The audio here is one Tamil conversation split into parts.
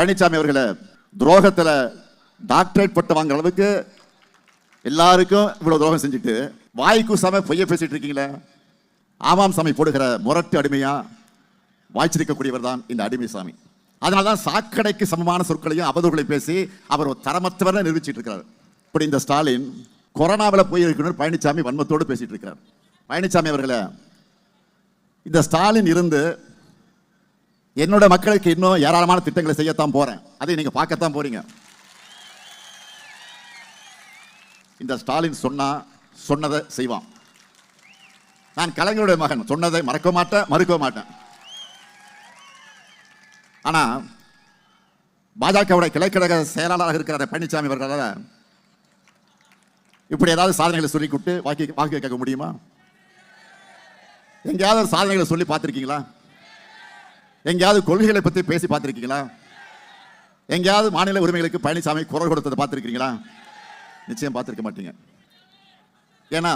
பழனிசாமி அவர்களை துரோகத்தில் டாக்டரேட் பட்டம் வாங்குற அளவுக்கு எல்லாருக்கும் இவ்வளவு துரோகம் செஞ்சுட்டு வாய்க்கு சாம பொய்ய பேசிட்டு இருக்கீங்களே. ஆமாம் சாமி போடுகிற முரட்டு அடிமையா வாய்ச்சிருக்கக்கூடியவர் தான் இந்த அடிமை சாமி. அதனால்தான் சாக்கடைக்கு சமமான சொற்களையும் அவதூறுகளை பேசி அவர் ஒரு தரமற்றவரை நிரூபிச்சிட்டு இருக்கிறார். இப்படி இந்த ஸ்டாலின் கொரோனாவில் போயிருக்கணும் பழனிசாமி வன்மத்தோடு பேசிட்டு இருக்கிறார். பழனிசாமி அவர்களை இந்த ஸ்டாலின் இருந்து என்னோட மக்களுக்கு இன்னும் ஏராளமான திட்டங்களை செய்யத்தான் போறேன், அதை நீங்க பார்க்கத்தான் போறீங்க. இந்த ஸ்டாலின் சொன்னதை செய்வான். நான் கலைஞருடைய மகன், சொன்னதை மறக்க மாட்டேன், மறுக்க மாட்டேன். ஆனா பாஜகவுடைய கிளைக்கழக செயலாளராக இருக்கிற பழனிசாமி அவர்களால் இப்படி ஏதாவது சாதனைகளை சொல்லி கொடுத்து வாக்கு கேட்க முடியுமா? எங்கேயாவது சாதனைகளை சொல்லி பார்த்திருக்கீங்களா? எங்கேயாவது கொள்கைகளை பற்றி பேசி பார்த்திருக்கீங்களா? எங்கேயாவது மாநில உரிமைகளுக்கு பழனிசாமி குரல் கொடுத்ததை பார்த்திருக்கீங்களா? நிச்சயம் பார்த்திருக்க மாட்டீங்க. ஏன்னா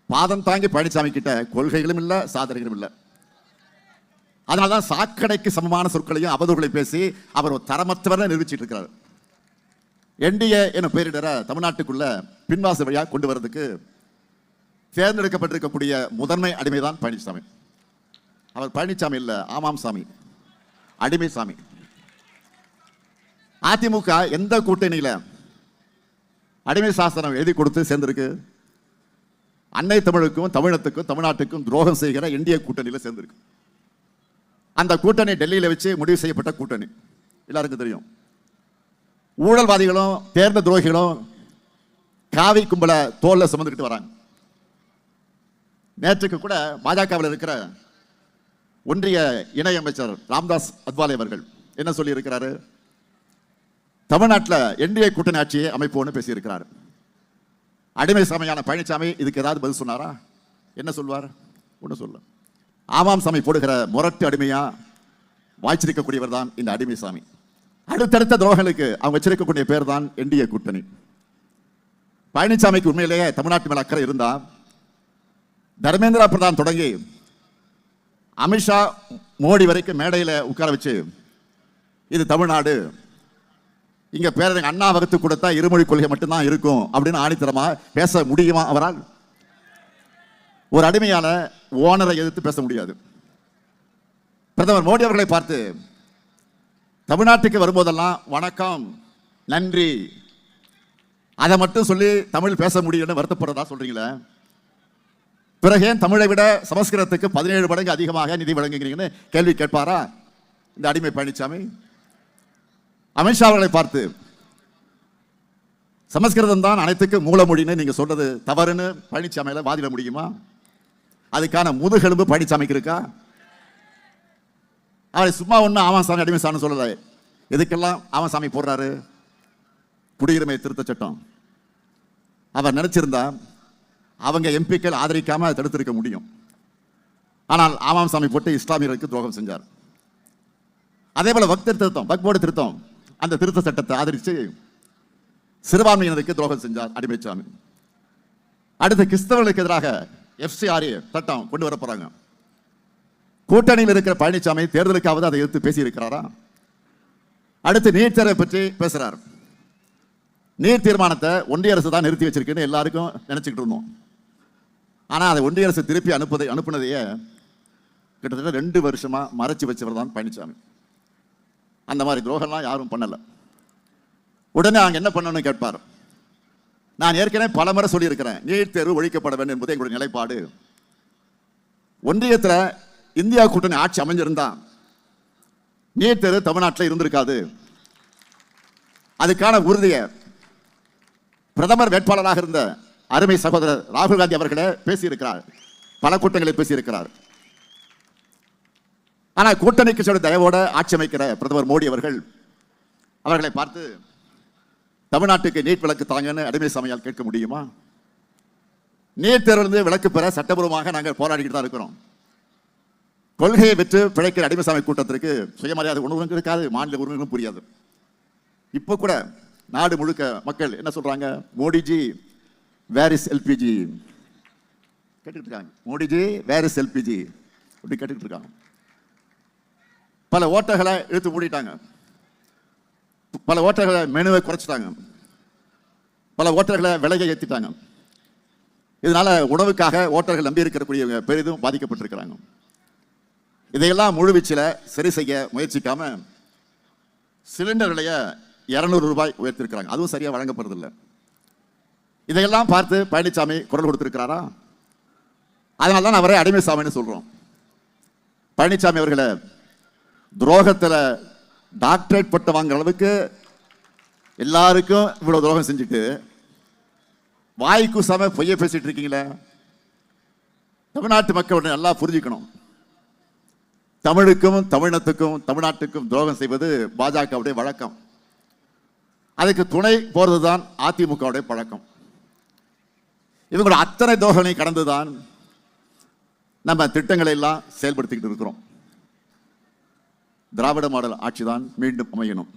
பாதம் தாங்கி பழனிசாமி கிட்ட கொள்கைகளும் இல்லை, சாதனைகளும் இல்லை. அதனால்தான் சாக்கடைக்கு சமமான சொற்களையும் அவதூறுகளை பேசி அவர் ஒரு தரமற்றவரை நிரூபிச்சிட்டு இருக்கிறார். என்டிஏ என பெயரிடற தமிழ்நாட்டுக்குள்ள பின்வாசல் வழியாக கொண்டு வரதுக்கு தேர்ந்தெடுக்கப்பட்டிருக்கக்கூடிய முதன்மை அடிமைதான் பழனிசாமி. அவர் பழனிசாமி இல்ல, ஆமாம் சாமி, அடிமை சாமி. அதிமுக எந்த கூட்டணியில அடிமை சாசனம் எழுதி கொடுத்து சேர்ந்திருக்கு? அன்னை தமிழுக்கும் தமிழத்துக்கும் தமிழ்நாட்டுக்கும் துரோகம் செய்கிற என்டிஏ கூட்டணியில் சேர்ந்திருக்கு. அந்த கூட்டணி டெல்லியில் வச்சு முடிவு செய்யப்பட்ட கூட்டணி எல்லாருக்கும் தெரியும். ஊழல்வாதிகளும் தேர்ந்த துரோகிகளும் காவி கும்பலை தோல்ல சுமந்துக்கிட்டு வராங்க. நேற்றுக்கு கூட பாஜகவில் இருக்கிற ஒன்றிய இணையமைச்சர் ராம்தாஸ் அத்வாலே அவர்கள் என்ன சொல்லி இருக்கிறாரு? தமிழ்நாட்டில் என்டிஏ கூட்டணி ஆட்சியை அமைப்போன்னு பேசியிருக்கிறார். அடிமை சாமியான பழனிசாமி இதுக்கு ஏதாவது பதில் சொன்னாரா? என்ன சொல்வார்? ஒன்றும் சொல்ல. ஆமாம் சாமி போடுகிற முரட்டு அடிமையா வாய்ச்சிருக்கக்கூடியவர் தான் இந்த அடிமை சாமி. அடுத்தடுத்த துரோகங்களுக்கு அவங்க வச்சிருக்கக்கூடிய பேர் தான் என்டிஏ கூட்டணி. பழனிசாமிக்கு உண்மையிலேயே தமிழ்நாட்டு மேல அக்கறை இருந்தா தர்மேந்திரா பிரதான் தொடங்கி அமித்ஷா மோடி வரைக்கும் மேடையில் உட்கார வச்சு இது தமிழ்நாடு, இங்க பேரறிஞர் அண்ணா வகுத்து கொடுத்தா இருமொழி கொள்கை மட்டும்தான் இருக்கும் அப்படின்னு ஆணித்தரமா பேச முடியுமா அவரால்? ஒரு அடிமையான ஓனரை எதிர்த்து பேச முடியாது. பிரதமர் மோடி அவர்களை பார்த்து தமிழ்நாட்டுக்கு வரும்போதெல்லாம் வணக்கம், நன்றி, அதை மட்டும் சொல்லி தமிழ் பேச முடியும்னு வருத்தப்படுறதா சொல்றீங்களே. பிறகு ஏன் தமிழை விட சமஸ்கிருதத்துக்கு 17 மடங்கு அதிகமாக நிதி வழங்குகிறீங்கன்னு கேள்வி கேட்பாரா இந்த அடிமை பழனிசாமி? அமித்ஷா அவர்களை பார்த்து சமஸ்கிருதம் தான் அனைத்துக்கு மூலமொழின்னு நீங்க சொல்றது தவறுன்னு பழனிசாமியில வாதிட முடியுமா? அதுக்கான முதுகெலும்பு பழனிசாமிக்கு இருக்கா? அவரை சும்மா ஒன்றும் ஆமாசாமி அடிமை சாமி சொல்லல. எதுக்கெல்லாம் ஆமாசாமி போடுறாரு? குடியுரிமை திருத்த சட்டம். அவர் நினைச்சிருந்தா அவங்க எம்பிக்கள் ஆதரிக்காம தடுத்திருக்க முடியும். ஆனால் ஆமாம் சாமி போட்டு இஸ்லாமியர்களுக்கு துரோகம் செஞ்சார். அதே போல வக்ஃப் போர்டு திருத்தம், அந்த திருத்த சட்டத்தை ஆதரித்து சிறுபான்மையினருக்கு துரோகம் செஞ்சார் அடிமைசாமி. அடுத்து கிறிஸ்தவர்களுக்கு எதிராக FCRA சட்டம் கொண்டு வர போறாங்க. கூட்டணியில் இருக்கிற பழனிசாமி தேர்தலுக்காவது அதை எதிர்த்து பேசி இருக்கிறாரா? அடுத்து நீட் தேர்வை பற்றி பேசுறார். நீட் தீர்மானத்தை ஒன்றிய அரசு தான் நிறுத்தி வச்சிருக்குன்னு எல்லாருக்கும் நினைச்சுக்கிட்டு இருந்தோம். ஆனா அதை ஒன்றிய அரசு திருப்பி அனுப்புனதையே கிட்டத்தட்ட 2 வருஷமா மறைச்சு வச்சவர் தான் பழனிசாமி. அந்த மாதிரி துரோகம்லாம் யாரும் பண்ணல. உடனே அங்க என்ன பண்ணணும்னு கேட்பார். நான் ஏற்கனவே பல முறை சொல்லியிருக்கிறேன், நீட் தேர்வு ஒழிக்கப்பட வேண்டும் என்பது எங்களுடைய நிலைப்பாடு. ஒன்றியத்தில் இந்தியா கூட்டணி ஆட்சி அமைஞ்சிருந்தா நீட் தேர்வு தமிழ்நாட்டில் இருந்திருக்காது. அதுக்கான உறுதியை பிரதமர் வேட்பாளராக இருந்த அருமை சகோதரர் ராகுல் காந்தி அவர்களே பேசியிருக்கிறார், பல கூட்டங்களில் பேசியிருக்கிறார். ஆனால் கூட்டணிக்கு சொல்ல தயவோட ஆட்சி அமைக்கிற பிரதமர் மோடி அவர்களை பார்த்து தமிழ்நாட்டுக்கு நீட் விலக்கு தாங்கன்னு அடிமை சாமியால் கேட்க முடியுமா? நீட் தேர்விலிருந்து விலக்கு பெற சட்டபூர்வமாக நாங்கள் போராடிக்கிட்டு தான் இருக்கிறோம். கொள்கையை பெற்று பிழைக்கிற அடிமைசாமி கூட்டத்திற்கு சுயமரியாதை உணர்வு இருக்காது, மாநில உரிமைகளும் புரியாது. இப்போ கூட நாடு முழுக்க மக்கள் என்ன சொல்றாங்க? மோடிஜி வேர் இஸ் எல்பிஜி கேட்டுக்கிட்டு இருக்காங்க. மோடிஜி வேர் இஸ் எல்பிஜி அப்படி கேட்டுக்கிட்டு இருக்காங்க. பல ஓட்டர்களை இழுத்து மூடிட்டாங்க. பல ஓட்டர்களை மெனுவை குறைச்சிட்டாங்க, பல ஓட்டர்களை விலையை ஏற்றிட்டாங்க. இதனால உணவுக்காக ஓட்டர்கள் நம்பி இருக்கக்கூடிய பெரிதும் பாதிக்கப்பட்டிருக்கிறாங்க. இதையெல்லாம் முழுவீச்சில் சரி செய்ய முயற்சிக்காம சிலிண்டர் விலையை 200 ரூபாய் உயர்த்திருக்கிறாங்க. அதுவும் சரியா வழங்கப்படுறதில்லை. இதையெல்லாம் பார்த்து பழனிசாமி குரல் கொடுத்திருக்கிறாரா? அதனால தான் அவரை அடிமை சாமின்னு சொல்றோம். பழனிசாமி அவர்களை துரோகத்தில் டாக்டரேட் பட்டம் வாங்குற அளவுக்கு எல்லாருக்கும் இவ்வளவு துரோகம் செஞ்சுட்டு வாய்க்கு சம பொய்ய பேசிட்டு இருக்கீங்களே. தமிழ்நாட்டு மக்கள் நல்லா புரிஞ்சுக்கணும். தமிழுக்கும் தமிழினத்துக்கும் தமிழ்நாட்டுக்கும் துரோகம் செய்வது பாஜகவுடைய வழக்கம். அதுக்கு துணை போறதுதான் அதிமுகவுடைய பழக்கம். இவங்களோட அத்தனை துரோகனை கடந்துதான் நம்ம திட்டங்களை எல்லாம் செயல்படுத்திக்கிட்டு இருக்கிறோம். திராவிட மாடல் ஆட்சிதான் மீண்டும் அமையணும்.